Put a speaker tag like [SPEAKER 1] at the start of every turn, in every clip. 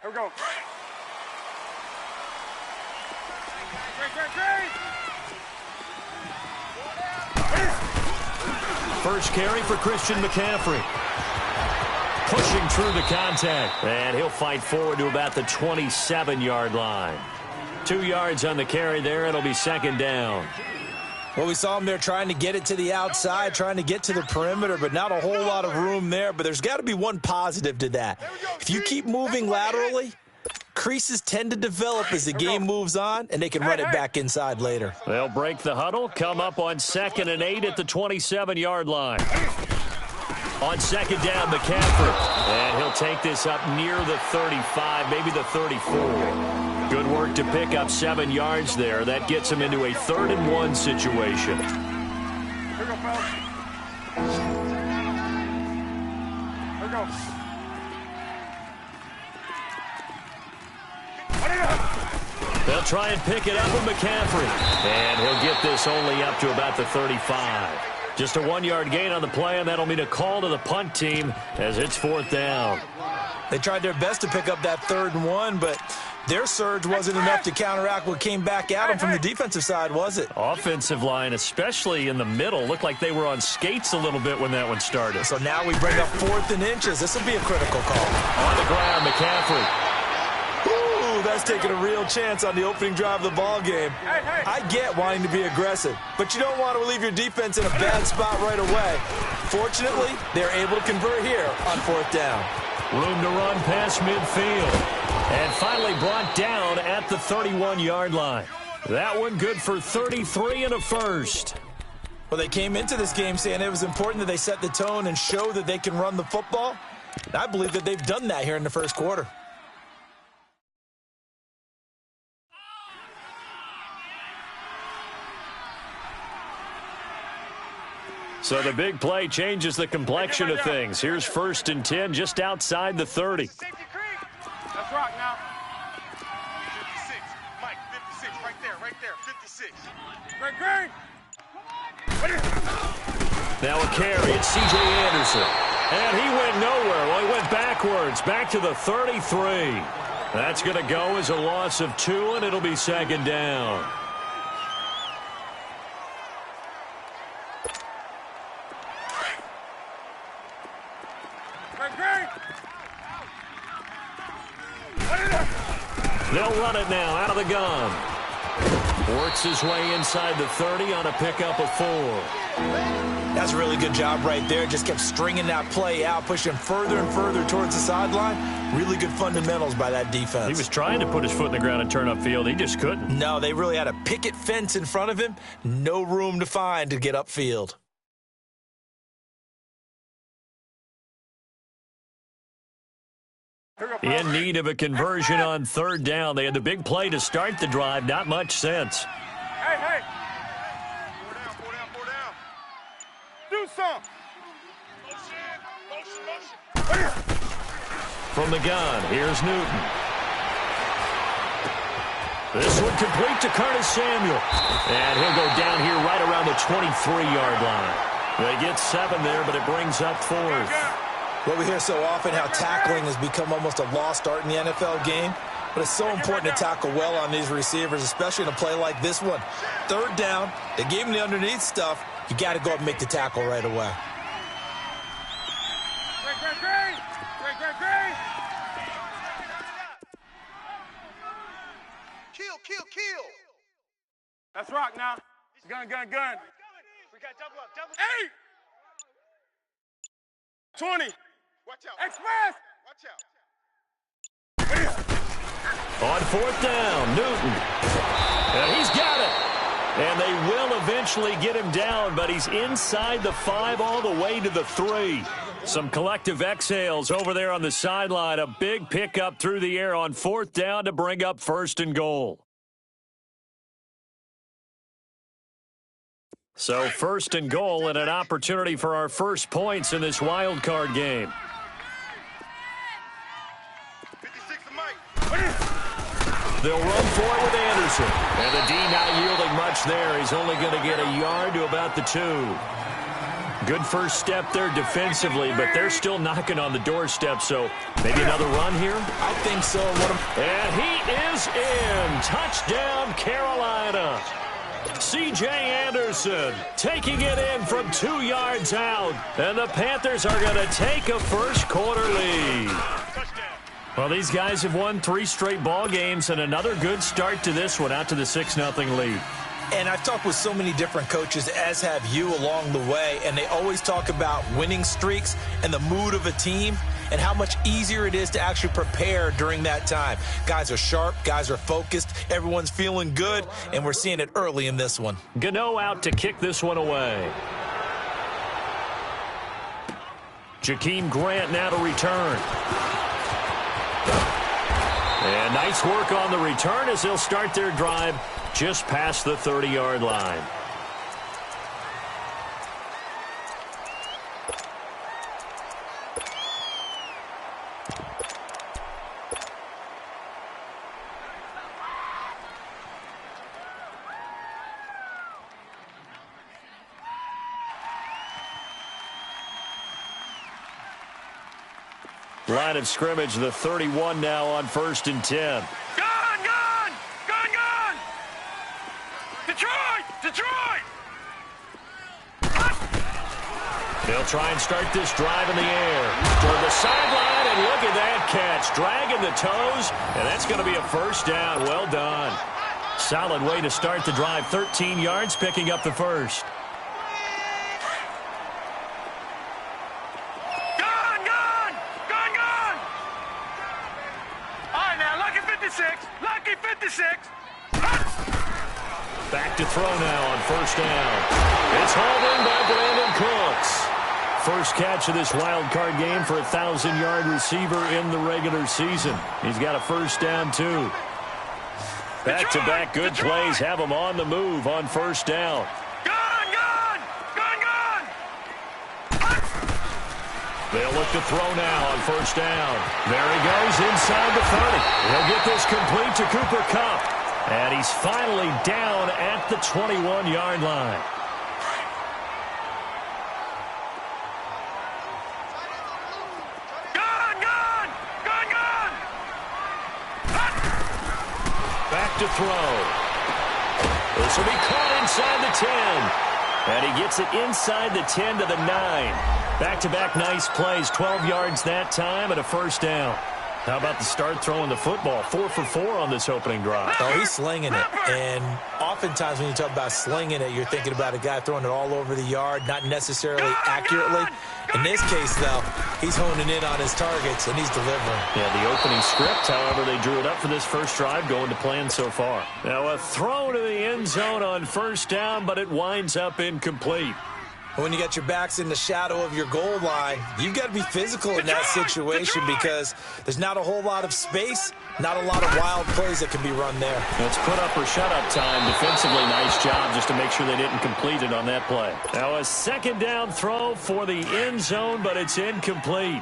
[SPEAKER 1] Here we go.
[SPEAKER 2] First carry for Christian McCaffrey. Pushing through the contact. And he'll fight forward to about the 27-yard line. 2 yards on the carry there. It'll be second down.
[SPEAKER 3] Well, we saw him there trying to get it to the outside, trying to get to the perimeter, but not a whole lot of room there. But there's got to be one positive to that. If you keep moving laterally, creases tend to develop as the game moves on, and they can run it back inside later.
[SPEAKER 2] They'll break the huddle, come up on 2nd and 8 at the 27-yard line. On second down, McCaffrey. And he'll take this up near the 35, maybe the 34. Good work to pick up 7 yards there. That gets him into a 3rd and 1 situation.
[SPEAKER 1] Here we go, fellas. Here we go.
[SPEAKER 2] They'll try and pick it up with McCaffrey. And he'll get this only up to about the 35. Just a 1-yard gain on the play, and that'll mean a call to the punt team as it's 4th down.
[SPEAKER 3] They tried their best to pick up that 3rd and 1, but their surge wasn't enough to counteract what came back at them from the defensive side, was it?
[SPEAKER 2] Offensive line, especially in the middle, looked like they were on skates a little bit when that one started.
[SPEAKER 3] So now we bring up 4th and inches. This will be a critical call.
[SPEAKER 2] On the ground, McCaffrey.
[SPEAKER 3] Ooh, that's taking a real chance on the opening drive of the ball game. I get wanting to be aggressive, but you don't want to leave your defense in a bad spot right away. Fortunately, they're able to convert here on 4th down.
[SPEAKER 2] Room to run past midfield. And finally brought down at the 31-yard line. That one good for 33 and a first.
[SPEAKER 3] Well, they came into this game saying it was important that they set the tone and show that they can run the football. And I believe that they've done that here in the first quarter.
[SPEAKER 2] So the big play changes the complexion of things. Here's 1st and 10 just outside the 30.
[SPEAKER 1] Let's rock now. 56. Mike, 56. Right there. 56. Green.
[SPEAKER 2] Now a carry. It's C.J. Anderson. And he went nowhere. Well, he went backwards. Back to the 33. That's going to go as a loss of 2, and it'll be 2nd down. They'll run it now out of the gun. Works his way inside the 30 on a pickup of 4.
[SPEAKER 3] That's a really good job right there. Just kept stringing that play out, pushing further and further towards the sideline. Really good fundamentals by that defense.
[SPEAKER 2] He was trying to put his foot in the ground and turn upfield. He just couldn't.
[SPEAKER 3] No, they really had a picket fence in front of him. No room to find to get upfield.
[SPEAKER 2] In need of a conversion on 3rd down. They had the big play to start the drive. Not much sense.
[SPEAKER 1] Hey. 4 down. Do some. Motion.
[SPEAKER 2] From the gun, here's Newton. This one complete to Curtis Samuel. And he'll go down here right around the 23-yard line. They get 7 there, but it brings up 4th.
[SPEAKER 3] Well, we hear so often how tackling has become almost a lost art in the NFL game, but it's so important to tackle well on these receivers, especially in a play like this one. 3rd down, they gave him the underneath stuff. You got to go up and make the tackle right away.
[SPEAKER 1] Kill. Let's rock now. Gun. We got double up. 8. 20. Watch out. Express. Watch out.
[SPEAKER 2] On 4th down, Newton. And he's got it. And they will eventually get him down, but he's inside the 5 all the way to the 3. Some collective exhales over there on the sideline. A big pickup through the air on 4th down to bring up 1st and goal. So 1st and goal and an opportunity for our first points in this wild card game.
[SPEAKER 1] 56 to Mike.
[SPEAKER 2] They'll run for it with Anderson. And the D not yielding much there. He's only going to get a yard to about the 2. Good first step there defensively, but they're still knocking on the doorstep, so maybe another run here?
[SPEAKER 3] I think so.
[SPEAKER 2] And he is in. Touchdown, Carolina. C.J. Anderson taking it in from 2 yards out. And the Panthers are going to take a first-quarter lead. Well, these guys have won 3 straight ball games, and another good start to this one out to the 6-0 lead.
[SPEAKER 3] And I've talked with so many different coaches, as have you, along the way, and they always talk about winning streaks and the mood of a team and how much easier it is to actually prepare during that time. Guys are sharp, guys are focused, everyone's feeling good, and we're seeing it early in this one.
[SPEAKER 2] Gano out to kick this one away. Jakeem Grant now to return. And nice work on the return as they'll start their drive just past the 30-yard line. Line of scrimmage, the 31 now on 1st and 10.
[SPEAKER 1] Detroit!
[SPEAKER 2] They'll try and start this drive in the air. Toward the sideline, and look at that catch. Dragging the toes, and that's going to be a first down. Well done. Solid way to start the drive. 13 yards, picking up the first.
[SPEAKER 1] Gone! All right, now, lucky 56.
[SPEAKER 2] Back to throw now on 1st down. It's hauled in by Brandon Cooks. First catch of this wild card game for a 1,000-yard receiver in the regular season. He's got a first down, too. Back-to-back good plays have him on the move on 1st down.
[SPEAKER 1] Gone!
[SPEAKER 2] They'll look to throw now on 1st down. There he goes inside the 30. He'll get this complete to Cooper Kupp. And he's finally down at the 21-yard line.
[SPEAKER 1] Gone!
[SPEAKER 2] Back to throw. This will be caught inside the 10. And he gets it inside the 10 to the 9. Back-to-back nice plays. 12 yards that time and a first down. How about the start throwing the football? 4 for 4 on this opening drive.
[SPEAKER 3] Oh, he's slinging it. And oftentimes when you talk about slinging it, you're thinking about a guy throwing it all over the yard, not necessarily accurately. In this case, though, he's honing in on his targets, and he's delivering.
[SPEAKER 2] Yeah, the opening script, however, they drew it up for this first drive, going to plan so far. Now a throw to the end zone on 1st down, but it winds up incomplete.
[SPEAKER 3] When you got your backs in the shadow of your goal line, you've got to be physical in that situation because there's not a whole lot of space, not a lot of wild plays that can be run there.
[SPEAKER 2] It's put up or shut up time. Defensively, nice job just to make sure they didn't complete it on that play. Now a 2nd down throw for the end zone, but it's incomplete.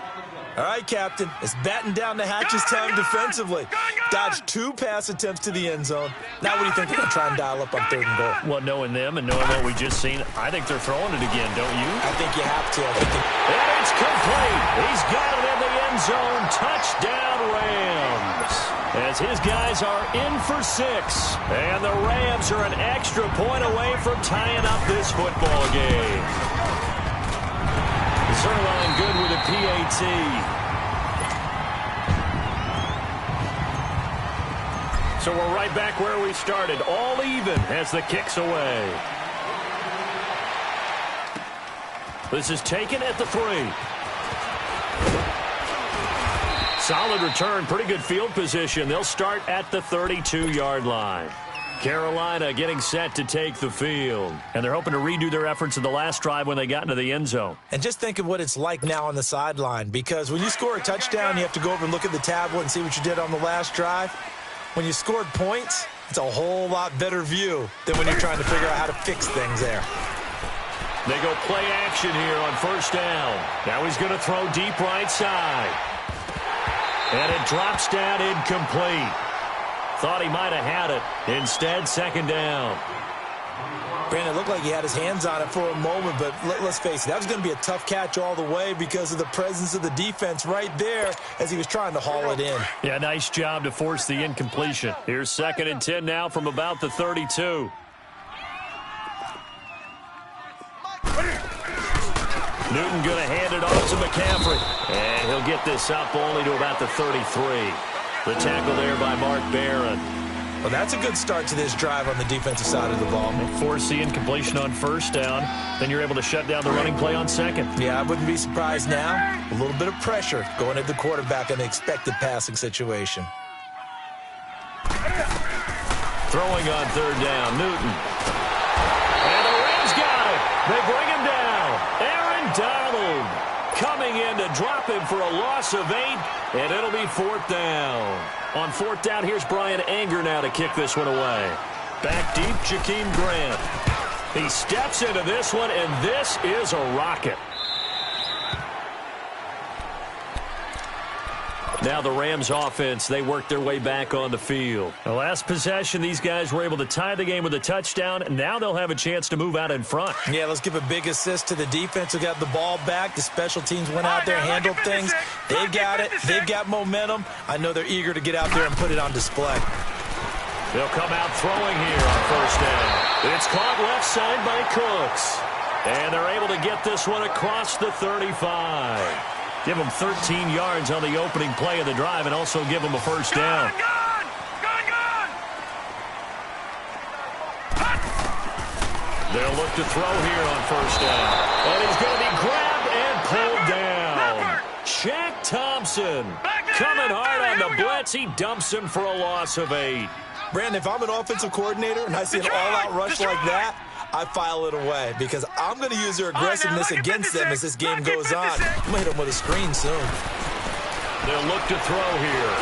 [SPEAKER 3] All right, Captain, it's batten down the hatches time defensively. Dodged 2 pass attempts to the end zone. Now what do you think they're going to try and dial up on 3rd and goal?
[SPEAKER 2] Well, knowing them and knowing what we just seen, I think they're throwing it again, don't you?
[SPEAKER 3] I think you have to.
[SPEAKER 2] And it's complete. He's got it in the end zone. Touchdown, Rams. As his guys are in for 6. And the Rams are an extra point away from tying up this football game. Zerline good with a PAT. So we're right back where we started, all even as the kick's away. This is taken at the 3. Solid return, pretty good field position. They'll start at the 32-yard line. Carolina getting set to take the field. And they're hoping to redo their efforts in the last drive when they got into the end zone.
[SPEAKER 3] And just think of what it's like now on the sideline, because when you score a touchdown, you have to go over and look at the tablet and see what you did on the last drive. When you scored points, it's a whole lot better view than when you're trying to figure out how to fix things there.
[SPEAKER 2] They go play action here on 1st down. Now he's going to throw deep right side. And it drops down incomplete. Thought he might have had it. Instead, 2nd down.
[SPEAKER 3] Brandon, it looked like he had his hands on it for a moment, but let's face it, that was going to be a tough catch all the way because of the presence of the defense right there as he was trying to haul it in.
[SPEAKER 2] Yeah, nice job to force the incompletion. Here's 2nd and 10 now from about the 32. Newton going to hand it off to McCaffrey. And he'll get this up only to about the 33. The tackle there by Mark Barron.
[SPEAKER 3] Well, that's a good start to this drive on the defensive side of the ball.
[SPEAKER 2] Force the incompletion on 1st down. Then you're able to shut down the running play on 2nd.
[SPEAKER 3] Yeah, I wouldn't be surprised now. A little bit of pressure going at the quarterback in the expected passing situation.
[SPEAKER 2] Throwing on 3rd down, Newton. And the Rams got it. They bring him down. Aaron Donald coming in to drop him for a loss of 8, and it'll be 4th down. On 4th down, here's Brian Anger now to kick this one away. Back deep, Jakeem Grant. He steps into this one, and this is a rocket. Now the Rams offense, they work their way back on the field. The last possession, these guys were able to tie the game with a touchdown. Now they'll have a chance to move out in front.
[SPEAKER 3] Yeah, let's give a big assist to the defense who got the ball back. The special teams went out there, handled things. They got it. They've got momentum. I know they're eager to get out there and put it on display.
[SPEAKER 2] They'll come out throwing here on 1st down. It's caught left side by Cooks. And they're able to get this one across the 35. Give them 13 yards on the opening play of the drive and also give them a 1st down. They'll look to throw here on 1st down. And he's going to be grabbed and pulled down. Shaq Thompson coming hard on the blitz. He dumps him for a loss of 8.
[SPEAKER 3] Brandon, if I'm an offensive coordinator and I see an all-out rush like that, I file it away because I'm going to use their aggressiveness against them as this game goes on. I'm going to hit them with a screen soon.
[SPEAKER 2] They'll look to throw here.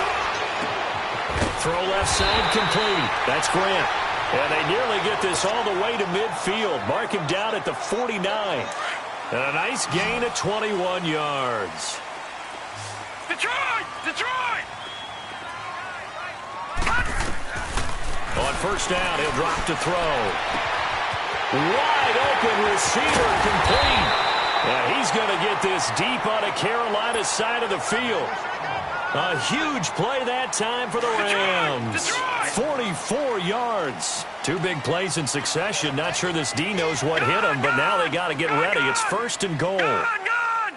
[SPEAKER 2] Throw left side complete. That's Grant. And they nearly get this all the way to midfield. Mark him down at the 49. And a nice gain of 21 yards.
[SPEAKER 1] Detroit! Detroit!
[SPEAKER 2] On 1st down, he'll drop to throw. Wide open receiver complete. And he's going to get this deep on the Carolina side of the field. A huge play that time for the Rams. 44 yards. 2 big plays in succession. Not sure this D knows what hit him, but now they got to get ready. It's 1st and goal.
[SPEAKER 1] Gun!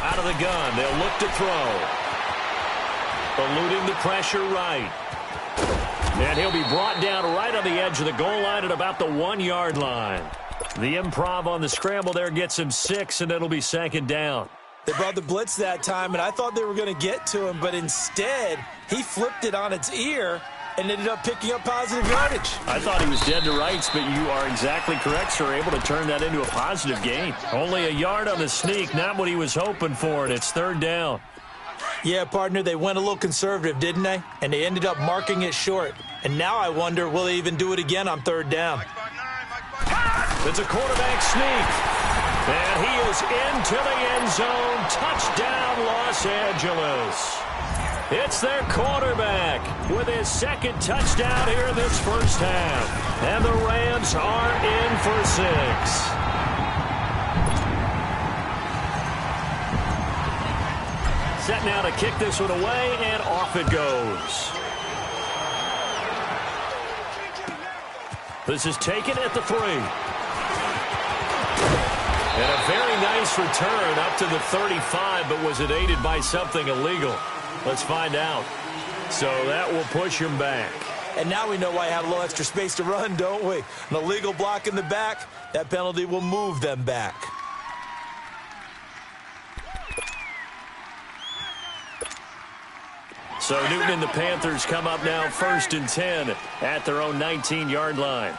[SPEAKER 2] Out of the gun, they'll look to throw. Eluding the pressure right. And he'll be brought down right on the edge of the goal line at about the 1-yard line. The improv on the scramble there gets him 6, and it'll be 2nd down.
[SPEAKER 3] They brought the blitz that time, and I thought they were going to get to him, but instead, he flipped it on its ear and ended up picking up positive yardage.
[SPEAKER 2] I thought he was dead to rights, but you are exactly correct, sir. Able to turn that into a positive gain. Only a yard on the sneak, not what he was hoping for, and it's 3rd down.
[SPEAKER 3] Yeah, partner, they went a little conservative, didn't they? And they ended up marking it short. And now I wonder, will they even do it again on 3rd down?
[SPEAKER 2] It's a quarterback sneak. And he is into the end zone. Touchdown, Los Angeles. It's their quarterback with his 2nd touchdown here in this 1st half. And the Rams are in for 6. Set now to kick this one away, and off it goes. This is taken at the 3. And a very nice return up to the 35, but was it aided by something illegal? Let's find out. So that will push him back.
[SPEAKER 3] And now we know why I have a little extra space to run, don't we? An illegal block in the back, that penalty will move them back.
[SPEAKER 2] So Newton and the Panthers come up now 1st and 10 at their own 19-yard line.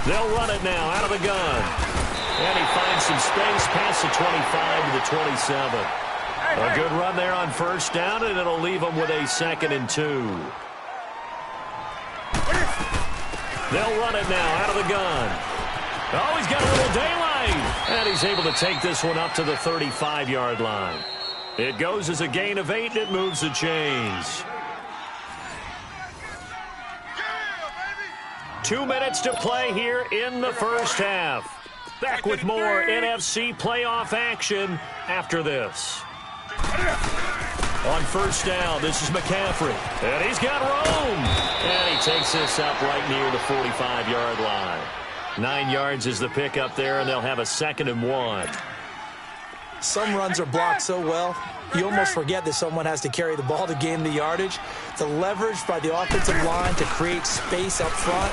[SPEAKER 2] They'll run it now out of the gun. And he finds some space past the 25 to the 27. A good run there on 1st down, and it'll leave them with a 2nd and 2. They'll run it now out of the gun. Oh, he's got a little daylight. And he's able to take this one up to the 35-yard line. It goes as a gain of 8, and it moves the chains. 2 minutes to play here in the first half. Back with more NFC playoff action after this. On first down, this is McCaffrey. And he's got room. And he takes this up right near the 45-yard line. 9 yards is the pickup there, and they'll have a 2nd and 1.
[SPEAKER 3] Some runs are blocked so well, you almost forget that someone has to carry the ball to gain the yardage. The leverage by the offensive line to create space up front,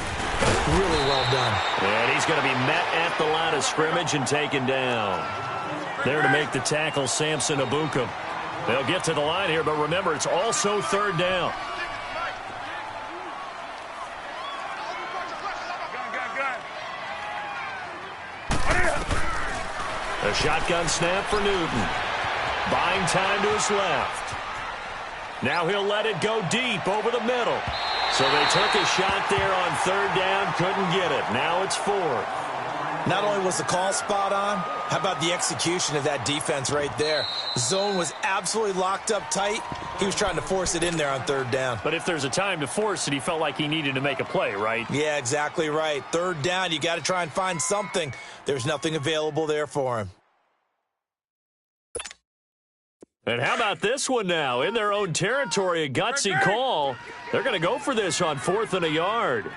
[SPEAKER 3] really well done.
[SPEAKER 2] And he's going to be met at the line of scrimmage and taken down. There to make the tackle, Samson Abukum. They'll get to the line here, but remember, it's also 3rd down. A shotgun snap for Newton. Buying time to his left. Now he'll let it go deep over the middle. So they took a shot there on 3rd down, couldn't get it. Now it's 4th.
[SPEAKER 3] Not only was the call spot on, how about the execution of that defense right there? Zone was absolutely locked up tight. He was trying to force it in there on 3rd down.
[SPEAKER 2] But if there's a time to force it, he felt like he needed to make a play, right?
[SPEAKER 3] Yeah, exactly right. 3rd down, you got to try and find something. There's nothing available there for him.
[SPEAKER 2] And how about this one now? In their own territory, a gutsy call. They're going to go for this on 4th and a yard.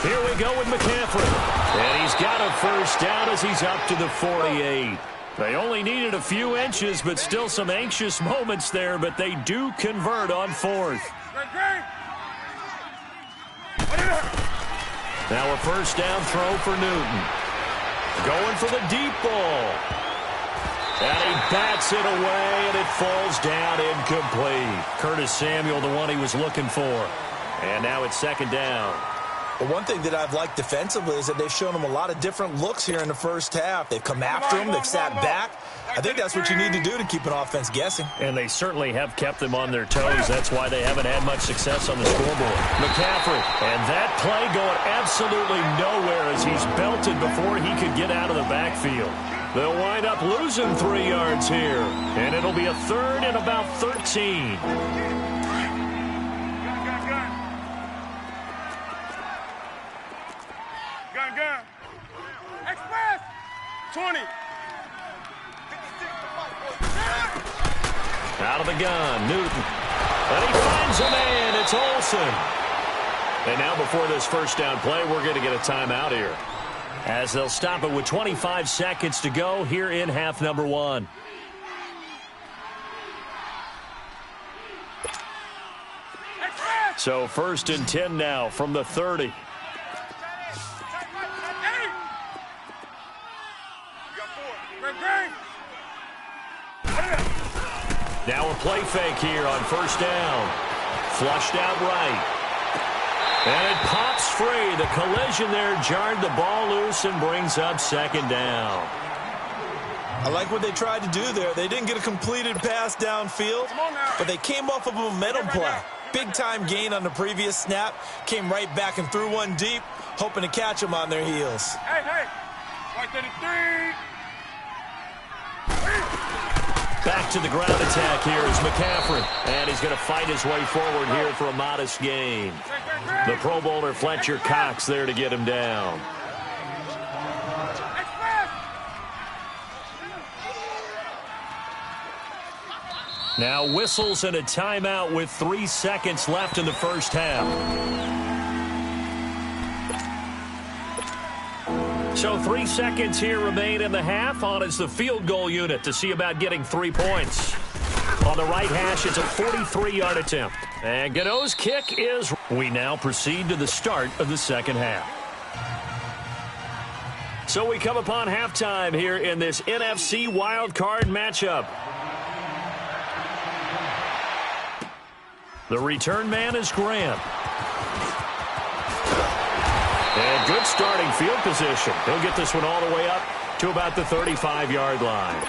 [SPEAKER 2] Here we go with McCaffrey. And he's got a first down as he's up to the 48. They only needed a few inches, but still some anxious moments there, but they do convert on 4th. Now a first down throw for Newton. Going for the deep ball. And he bats it away, and it falls down incomplete. Curtis Samuel, the one he was looking for. And now it's 2nd down.
[SPEAKER 3] Well, one thing that I've liked defensively is that they've shown him a lot of different looks here in the first half. They've come after him. They've sat back. I think that's what you need to do to keep an offense guessing.
[SPEAKER 2] And they certainly have kept them on their toes. That's why they haven't had much success on the scoreboard. McCaffrey, and that play going absolutely nowhere as he's belted before he could get out of the backfield. They'll wind up losing 3 yards here, and it'll be a 3rd and about 13.
[SPEAKER 1] Gun. Express. 20.
[SPEAKER 2] Out of the gun, Newton. And he finds a man. It's Olsen. And now before this first down play, we're going to get a timeout here, as they'll stop it with 25 seconds to go here in half number 1. So 1st and 10 now from the 30. Now a play fake here on first down. Flushed out right. And it pops free. The collision there jarred the ball loose and brings up 2nd down.
[SPEAKER 3] I like what they tried to do there. They didn't get a completed pass downfield, but they came off of a momentum play. Big-time gain on the previous snap. Came right back and threw one deep, hoping to catch them on their heels.
[SPEAKER 1] Hey. Right to the 3.
[SPEAKER 2] Back to the ground attack here is McCaffrey. And he's going to fight his way forward here for a modest gain. The Pro Bowler Fletcher Cox there to get him down. Now whistles and a timeout with 3 seconds left in the first half. So 3 seconds here remain in the half. On is the field goal unit to see about getting 3 points. On the right hash, it's a 43-yard attempt. And Gano's kick is... We now proceed to the start of the second half. So we come upon halftime here in this NFC wildcard matchup. The return man is Graham. And good starting field position. He'll get this one all the way up to about the 35-yard line.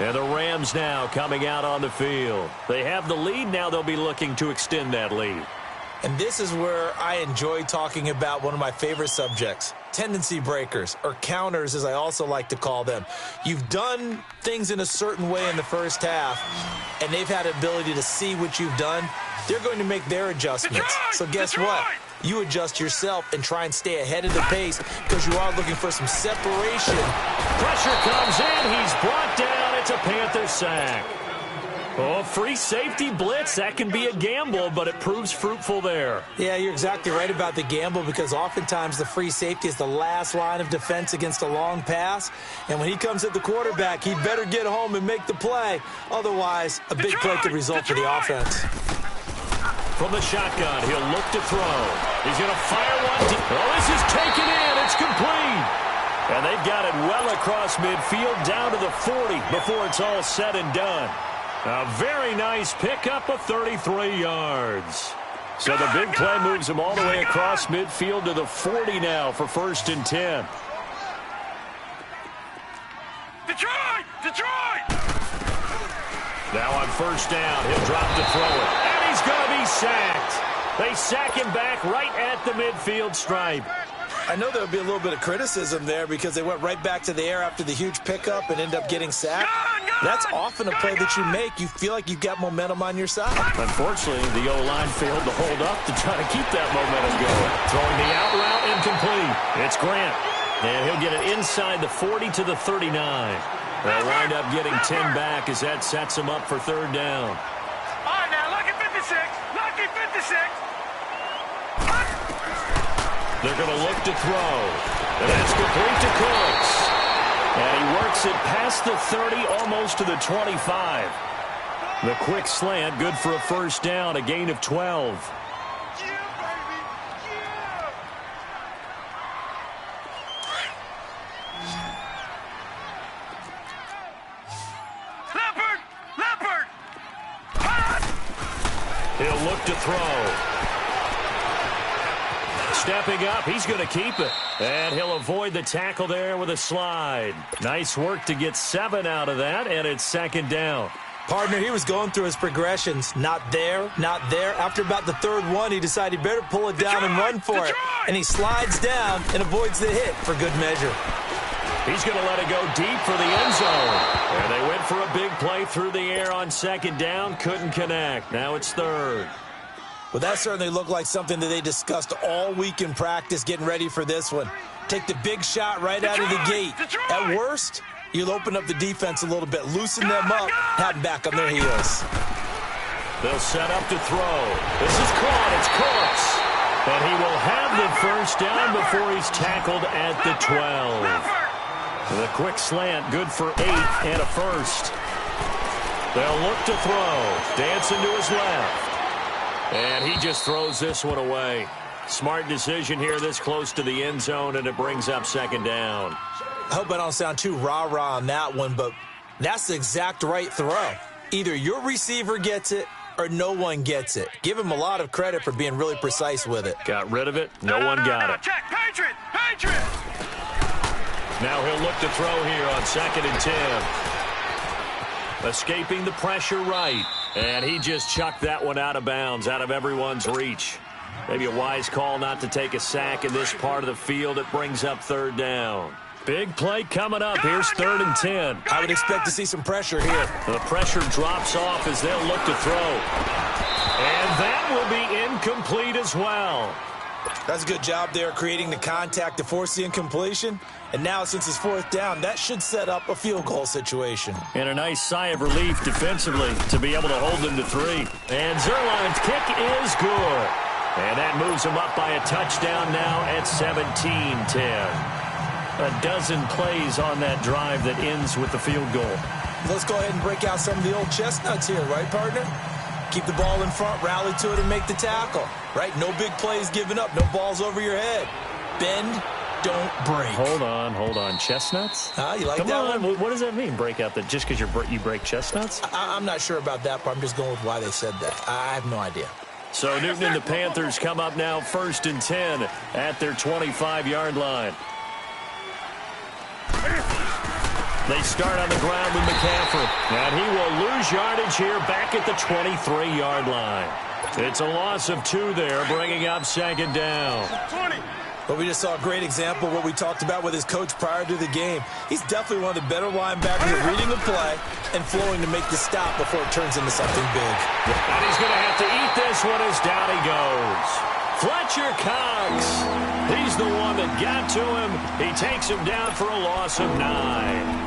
[SPEAKER 2] And the Rams now coming out on the field. They have the lead. Now they'll be looking to extend that lead.
[SPEAKER 3] And this is where I enjoy talking about one of my favorite subjects, tendency breakers, or counters as I also like to call them. You've done things in a certain way in the first half, and they've had the ability to see what you've done. They're going to make their adjustments. So guess what? You adjust yourself and try and stay ahead of the pace because you are looking for some separation.
[SPEAKER 2] Pressure comes in. He's brought down. It's a Panther sack. Oh, free safety blitz. That can be a gamble, but it proves fruitful there.
[SPEAKER 3] Yeah, you're exactly right about the gamble because oftentimes the free safety is the last line of defense against a long pass. And when he comes at the quarterback, he'd better get home and make the play. Otherwise, a big play could result for the offense.
[SPEAKER 2] From the shotgun, he'll look to throw. He's going to fire one deep. Oh, this is taken in. It's complete. And they've got it well across midfield down to the 40 before it's all said and done. A very nice pickup of 33 yards. So the big play moves him all the way across midfield to the 40 now for 1st and 10.
[SPEAKER 1] Detroit! Detroit!
[SPEAKER 2] Now on 1st down, he'll drop to throw it. And he's going to be sacked. They sack him back right at the midfield stripe.
[SPEAKER 3] I know there'll be a little bit of criticism there because they went right back to the air after the huge pickup and end up getting sacked. That's often a play that you make. You feel like you've got momentum on your side.
[SPEAKER 2] Unfortunately, the O-line failed to hold up to try to keep that momentum going. Throwing the out route incomplete. It's Grant. And he'll get it inside the 40 to the 39. They'll wind up getting 10 back as that sets him up for 3rd down.
[SPEAKER 1] All right, now, lucky 56. Lucky 56.
[SPEAKER 2] They're going to look to throw. And that's complete to Cooks. And he works it past the 30, almost to the 25. The quick slant, good for a 1st down, a gain of 12.
[SPEAKER 1] Yeah, baby. Yeah. Leopard! Leopard! Hot!
[SPEAKER 2] He'll look to throw. Stepping up, he's going to keep it. And he'll avoid the tackle there with a slide. Nice work to get 7 out of that, and it's 2nd down.
[SPEAKER 3] Partner, he was going through his progressions. Not there, not there. After about the 3rd one, he decided he better pull it down and run for it. And he slides down and avoids the hit for good measure.
[SPEAKER 2] He's going to let it go deep for the end zone. And they went for a big play through the air on 2nd down. Couldn't connect. Now it's 3rd.
[SPEAKER 3] Well, that certainly looked like something that they discussed all week in practice getting ready for this one. Take the big shot right out of the gate. At worst, you'll open up the defense a little bit, loosen them up, have them back on their heels.
[SPEAKER 2] They'll set up to throw. This is caught. It's Cooks. And he will have the 1st down before he's tackled at the 12. The quick slant, good for 8 and a 1st. They'll look to throw. Dancing to his left. And he just throws this one away. Smart decision here this close to the end zone, and it brings up 2nd down.
[SPEAKER 3] I hope I don't sound too rah-rah on that one, but that's the exact right throw. Either your receiver gets it or no one gets it. Give him a lot of credit for being really precise with it.
[SPEAKER 2] Got rid of it. No one got it.
[SPEAKER 1] Check. Patriot! Patriot!
[SPEAKER 2] Now he'll look to throw here on 2nd and 10. Escaping the pressure right. And he just chucked that one out of bounds, out of everyone's reach. Maybe a wise call not to take a sack in this part of the field. It brings up 3rd down. Big play coming up. Here's 3rd and 10.
[SPEAKER 3] I would expect to see some pressure here.
[SPEAKER 2] The pressure drops off as they'll look to throw. And that will be incomplete as well.
[SPEAKER 3] That's a good job there creating the contact to force the incompletion. And now, since it's 4th down, that should set up a field goal situation.
[SPEAKER 2] And a nice sigh of relief defensively to be able to hold them to 3. And Zerline's kick is good. And that moves him up by a touchdown now at 17-10. A dozen plays on that drive that ends with the field goal.
[SPEAKER 3] Let's go ahead and break out some of the old chestnuts here, right, partner? Keep the ball in front, rally to it, and make the tackle, right? No big plays given up, no balls over your head. Bend, don't break.
[SPEAKER 2] Hold on. Chestnuts?
[SPEAKER 3] You like
[SPEAKER 2] Come
[SPEAKER 3] that
[SPEAKER 2] on.
[SPEAKER 3] one?
[SPEAKER 2] What does that mean, break out? That just because you break chestnuts?
[SPEAKER 3] I'm not sure about that, but I'm just going with why they said that. I have no idea.
[SPEAKER 2] So Newton and the Panthers come up now 1st and 10 at their 25-yard line. They start on the ground with McCaffrey. And he will lose yardage here back at the 23-yard line. It's a loss of 2 there, bringing up second down.
[SPEAKER 1] 20.
[SPEAKER 3] But we just saw a great example of what we talked about with his coach prior to the game. He's definitely one of the better linebackers at reading the play and flowing to make the stop before it turns into something big.
[SPEAKER 2] And he's going to have to eat this one as down he goes. Fletcher Cox. He's the one that got to him. He takes him down for a loss of 9.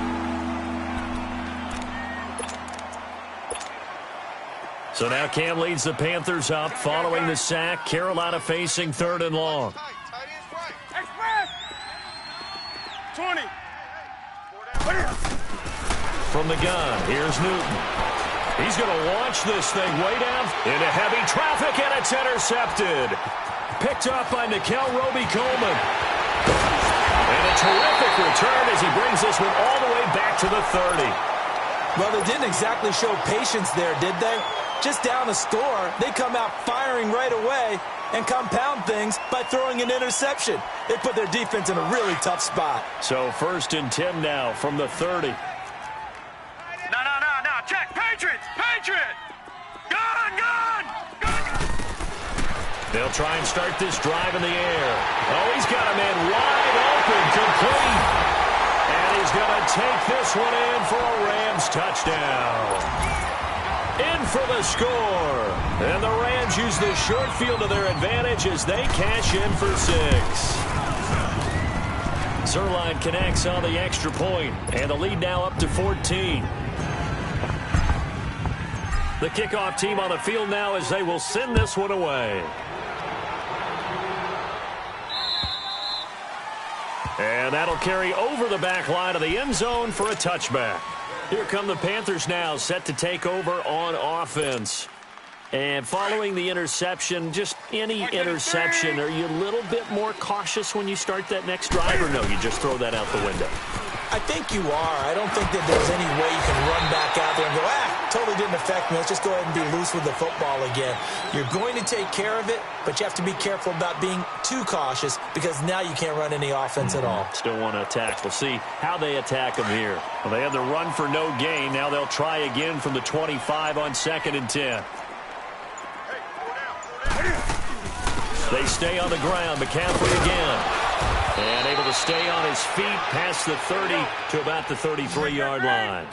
[SPEAKER 2] So now Cam leads the Panthers up following the sack. Carolina facing 3rd and long.
[SPEAKER 1] 20.
[SPEAKER 2] From the gun, here's Newton. He's going to launch this thing way down into heavy traffic, and it's intercepted. Picked up by Nickel Roby-Coleman. And a terrific return as he brings this one all the way back to the 30.
[SPEAKER 3] Well, they didn't exactly show patience there, did they? Just down a score, they come out firing right away and compound things by throwing an interception. They put their defense in a really tough spot.
[SPEAKER 2] So 1st and 10 now from the 30.
[SPEAKER 1] No. Check. Patriots. Gun.
[SPEAKER 2] They'll try and start this drive in the air. Oh, he's got a man wide open, complete. And he's going to take this one in for a Rams touchdown. In for the score. And the Rams use the short field to their advantage as they cash in for 6. Zerline connects on the extra point, and the lead now up to 14. The kickoff team on the field now as they will send this one away. And that'll carry over the back line of the end zone for a touchback. Here come the Panthers now, set to take over on offense. And following the interception, just any interception, are you a little bit more cautious when you start that next drive, or no, you just throw that out the window?
[SPEAKER 3] I think you are. I don't think that there's any way you can run back out there and go, totally didn't affect me. Let's just go ahead and be loose with the football again. You're going to take care of it, but you have to be careful about being too cautious because now you can't run any offense at all.
[SPEAKER 2] Still want to attack. We'll see how they attack them here. Well, they had the run for no gain. Now they'll try again from the 25 on 2nd and 10. They stay on the ground. McCaffrey again. And able to stay on his feet past the 30 to about the 33-yard line.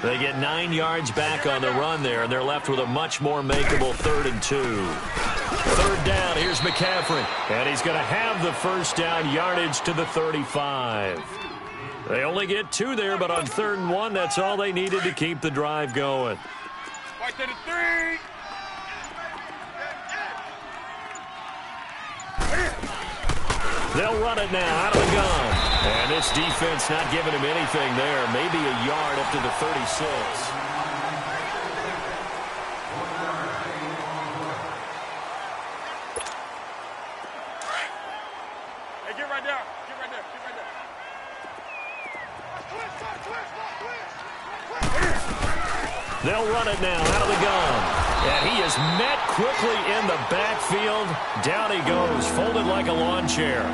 [SPEAKER 2] They get 9 yards back on the run there, and they're left with a much more makeable 3rd and 2. 3rd down, here's McCaffrey. And he's going to have the 1st down yardage to the 35. They only get 2 there, but on 3rd and 1, that's all they needed to keep the drive going.
[SPEAKER 1] Right to the 3.
[SPEAKER 2] They'll run it now out of the gun. And this defense not giving him anything there. Maybe a yard up to the 36.
[SPEAKER 1] Hey, get right there.
[SPEAKER 2] They'll run it now out of the gun. And he is met quickly in the backfield. Down he goes, folded like a lawn chair.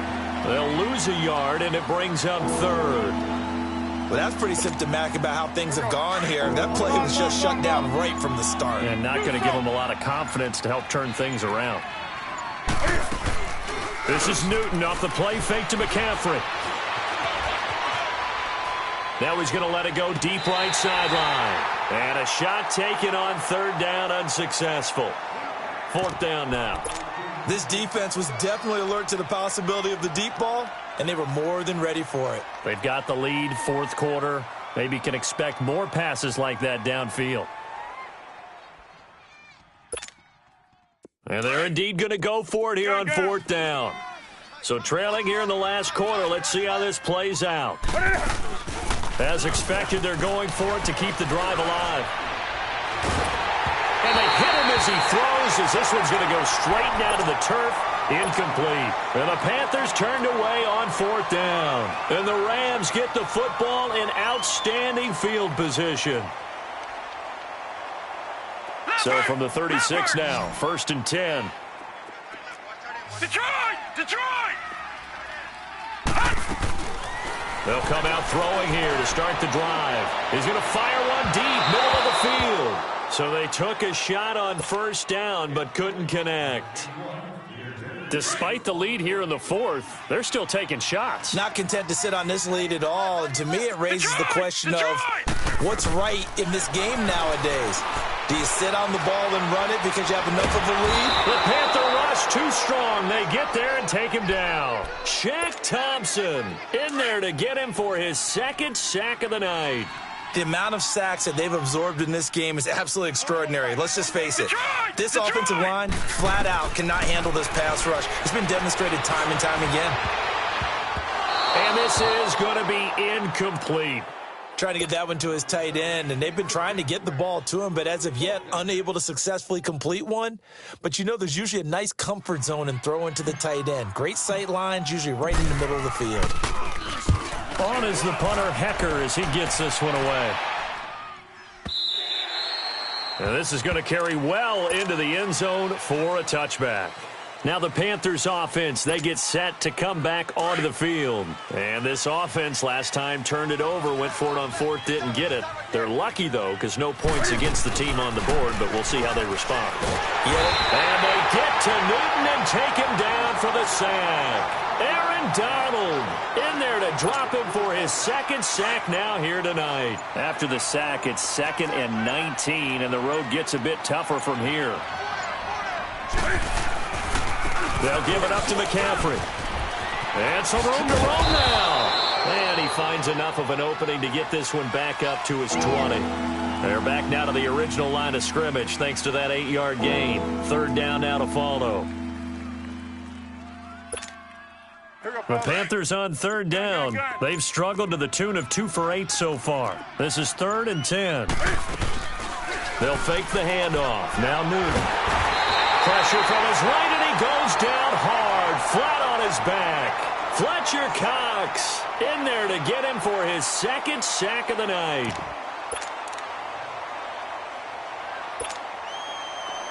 [SPEAKER 2] They'll lose a yard, and it brings up 3rd.
[SPEAKER 3] Well, that's pretty symptomatic about how things have gone here. That play was just shut down right from the start.
[SPEAKER 2] And not going to give him a lot of confidence to help turn things around. This is Newton off the play fake to McCaffrey. Now he's going to let it go deep right sideline. And a shot taken on 3rd down, unsuccessful. 4th down now.
[SPEAKER 3] This defense was definitely alert to the possibility of the deep ball, and they were more than ready for it.
[SPEAKER 2] They've got the lead, 4th quarter. Maybe can expect more passes like that downfield. And they're indeed going to go for it here on 4th down. So trailing here in the last quarter, let's see how this plays out. As expected, they're going for it to keep the drive alive. And they hit him as he throws, as this one's going to go straight down to the turf. Incomplete. And the Panthers turned away on 4th down. And the Rams get the football in outstanding field position. So from the 36 now, 1st and 10.
[SPEAKER 1] Detroit!
[SPEAKER 2] They'll come out throwing here to start the drive. He's going to fire one deep, middle of the field. So they took a shot on first down but couldn't connect. Despite the lead here in the fourth, they're still taking shots.
[SPEAKER 3] Not content to sit on this lead at all. And to me, it raises the question of what's right in this game nowadays. Do you sit on the ball and run it because you have enough of a lead?
[SPEAKER 2] The Panther rush too strong. They get there and take him down. Shaq Thompson in there to get him for his second sack of the night.
[SPEAKER 3] The amount of sacks that they've absorbed in this game is absolutely extraordinary. Let's just face it. This offensive line, flat out, cannot handle this pass rush. It's been demonstrated time and time again.
[SPEAKER 2] And this is going to be incomplete.
[SPEAKER 3] Trying to get that one to his tight end, and they've been trying to get the ball to him, but as of yet, unable to successfully complete one. But you know, there's usually a nice comfort zone in throwing to the tight end. Great sight lines, usually right in the middle of the field.
[SPEAKER 2] On is the punter, Hecker, as he gets this one away. And this is going to carry well into the end zone for a touchback. Now the Panthers offense, they get set to come back onto the field. And this offense last time turned it over, went for it on fourth, didn't get it. They're lucky, though, because no points against the team on the board, but we'll see how they respond. And they get to Newton and take him down for the sack. Aaron Donald in there to drop him for his second sack now here tonight. After the sack, it's 2nd and 19, and the road gets a bit tougher from here. They'll give it up to McCaffrey. And some room to roam now. And he finds enough of an opening to get this one back up to his 20. They're back now to the original line of scrimmage thanks to that 8-yard gain. 3rd down now to follow. The Panthers on 3rd down. They've struggled to the tune of 2 for 8 so far. This is 3rd and 10. They'll fake the handoff. Now Newton. Pressure from his right, and he goes down hard, flat on his back. Fletcher Cox in there to get him for his second sack of the night.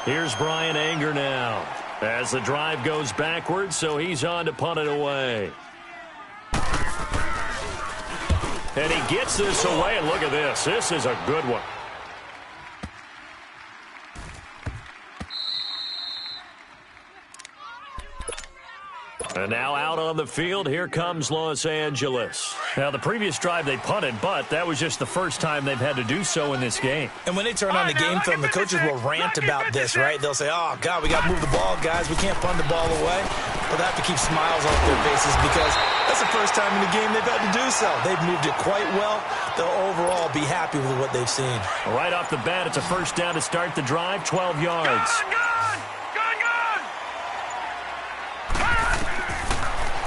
[SPEAKER 2] Here's Brian Anger now as the drive goes backwards, so he's on to punt it away. And he gets this away, and look at this. This is a good one. And now out on the field, here comes Los Angeles. Now, the previous drive they punted, but that was just the first time they've had to do so in this game.
[SPEAKER 3] And when they turn on the game film, the coaches will rant about this, right? They'll say, oh, God, we got to move the ball, guys. We can't punt the ball away. But they have to keep smiles off their faces because that's the first time in the game they've had to do so. They've moved it quite well. They'll overall be happy with what they've seen.
[SPEAKER 2] Right off the bat, it's a first down to start the drive, 12 yards.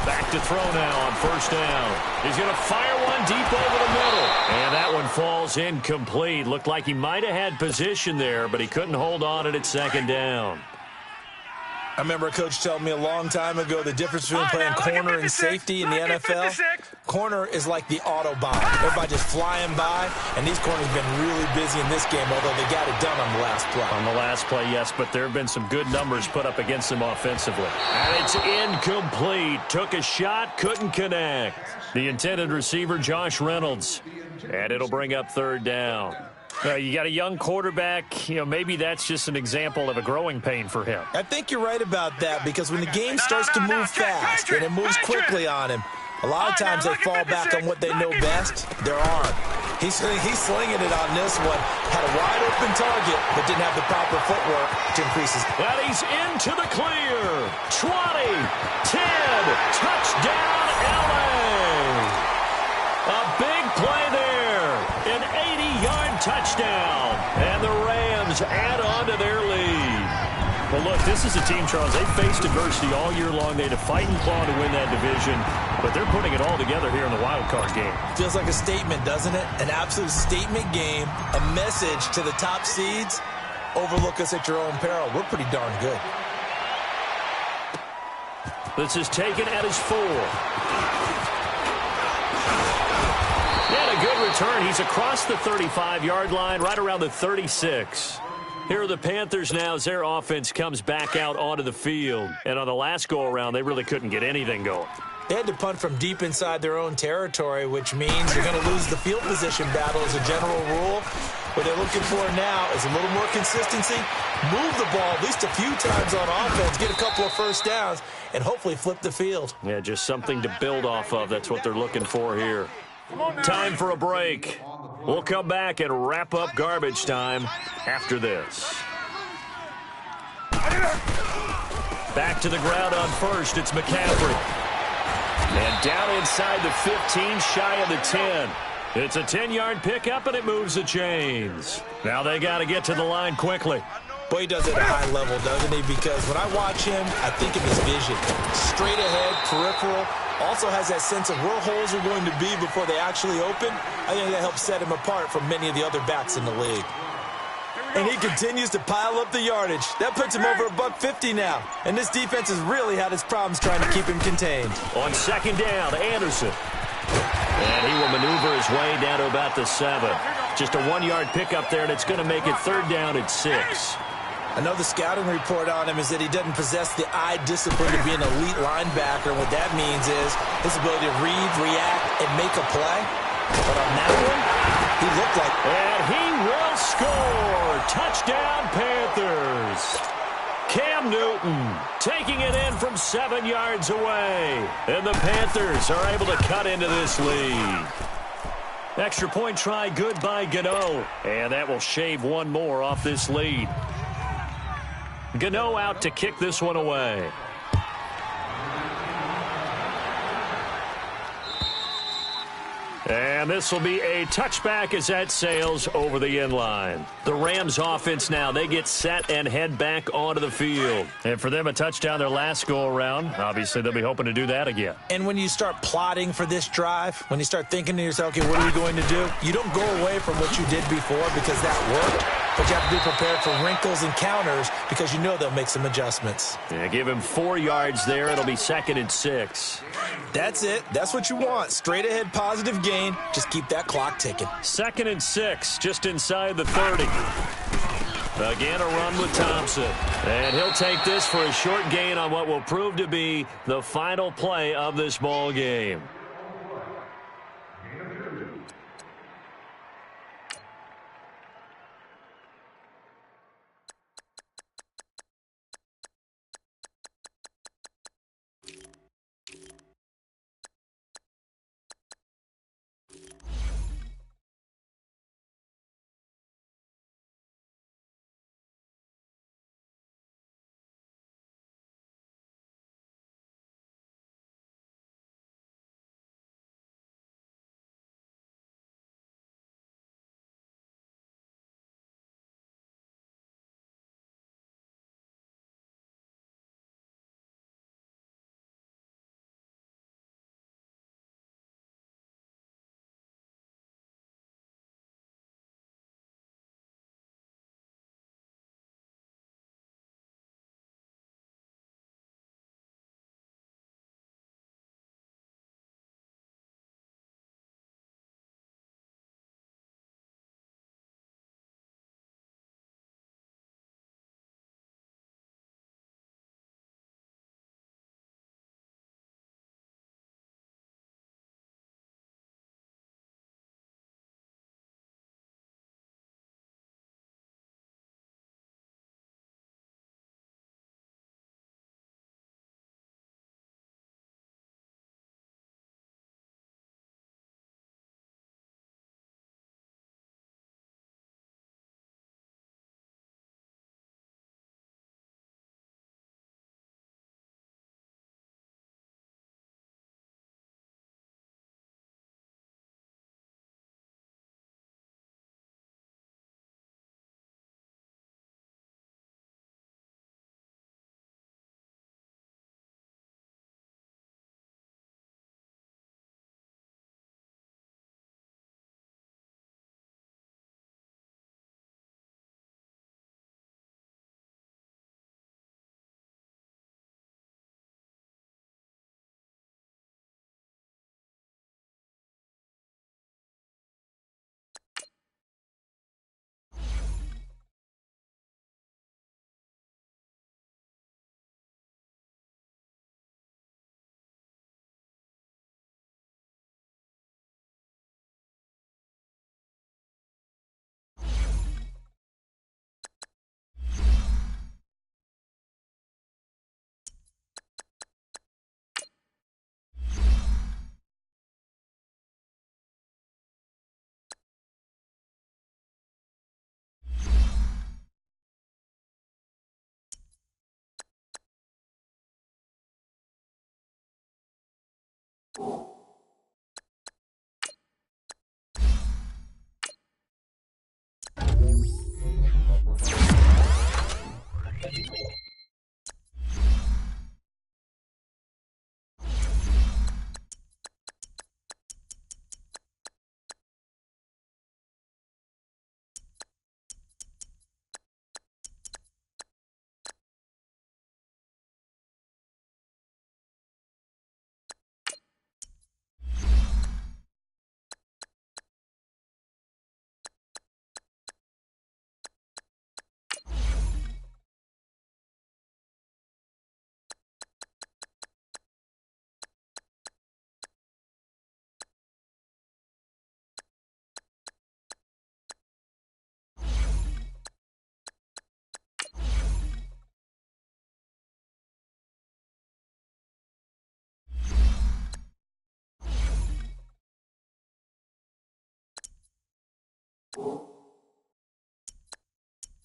[SPEAKER 2] Back to throw now on first down. He's going to fire one deep over the middle. And that one falls incomplete. Looked like he might have had position there, but he couldn't hold on at 2nd down.
[SPEAKER 3] I remember a coach telling me a long time ago the difference between playing corner and safety in the NFL. Corner is like the Autobahn. Everybody just flying by, and these corners have been really busy in this game, although they got it done on the last play.
[SPEAKER 2] On the last play, yes, but there have been some good numbers put up against them offensively. And it's incomplete. Took a shot, couldn't connect. The intended receiver, Josh Reynolds. And it'll bring up 3rd down. You got a young quarterback, maybe that's just an example of a growing pain for him.
[SPEAKER 3] I think you're right about that because when the game starts to move fast and it moves quickly on him, a lot of times they fall back on what they know best, their arm. He's slinging it on this one. Had a wide open target, but didn't have the proper footwork to increase his.
[SPEAKER 2] And he's into the clear. 20, 10, touchdown LA. A big play there. An 80-yard touchdown. And the Rams add on to their lead. Well, look, this is a team, Charles, they faced adversity all year long. They had to fight and claw to win that division, but they're putting it all together here in the wild card game.
[SPEAKER 3] Feels like a statement, doesn't it? An absolute statement game, a message to the top seeds. Overlook us at your own peril. We're pretty darn good.
[SPEAKER 2] This is taken at his 4. And a good return. He's across the 35-yard line, right around the 36. Here are the Panthers now as their offense comes back out onto the field. And on the last go-around, they really couldn't get anything going.
[SPEAKER 3] They had to punt from deep inside their own territory, which means you're going to lose the field position battle as a general rule. What they're looking for now is a little more consistency, move the ball at least a few times on offense, get a couple of first downs, and hopefully flip the field.
[SPEAKER 2] Yeah, just something to build off of. That's what they're looking for here. Time for a break. We'll come back and wrap up garbage time after this. Back to the ground on first. It's McCaffrey. And down inside the 15, shy of the 10. It's a 10-yard pickup, and it moves the chains. Now they got to get to the line quickly.
[SPEAKER 3] Boy, he does it at a high level, doesn't he? Because when I watch him, I think of his vision. Straight ahead, peripheral. Also has that sense of where holes are going to be before they actually open. I think that helps set him apart from many of the other backs in the league. And he continues to pile up the yardage. That puts him over $150 now. And this defense has really had its problems trying to keep him contained.
[SPEAKER 2] On second down, Anderson. And he will maneuver his way down to about the 7. Just a 1-yard pickup there, and it's going to make it third down at 6.
[SPEAKER 3] I know the scouting report on him is that he doesn't possess the eye discipline to be an elite linebacker. What that means is his ability to read, react, and make a play. But on that one, he looked like...
[SPEAKER 2] And he will score! Touchdown, Panthers! Cam Newton taking it in from 7 yards away. And the Panthers are able to cut into this lead. Extra point try, good by Gano. And that will shave one more off this lead. Gano out to kick this one away. And this will be a touchback as that sails over the end line. The Rams offense now, they get set and head back onto the field. And for them, a touchdown their last go-around. Obviously, they'll be hoping to do that again.
[SPEAKER 3] And when you start plotting for this drive, when you start thinking to yourself, okay, what are we going to do? You don't go away from what you did before because that worked. But you have to be prepared for wrinkles and counters because you know they'll make some adjustments.
[SPEAKER 2] Yeah, give him 4 yards there. It'll be 2nd and 6.
[SPEAKER 3] That's it. That's what you want. Straight ahead, positive gain. Just keep that clock ticking.
[SPEAKER 2] 2nd and 6, just inside the 30. Again, a run with Thompson. And he'll take this for a short gain on what will prove to be the final play of this ball game.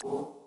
[SPEAKER 4] You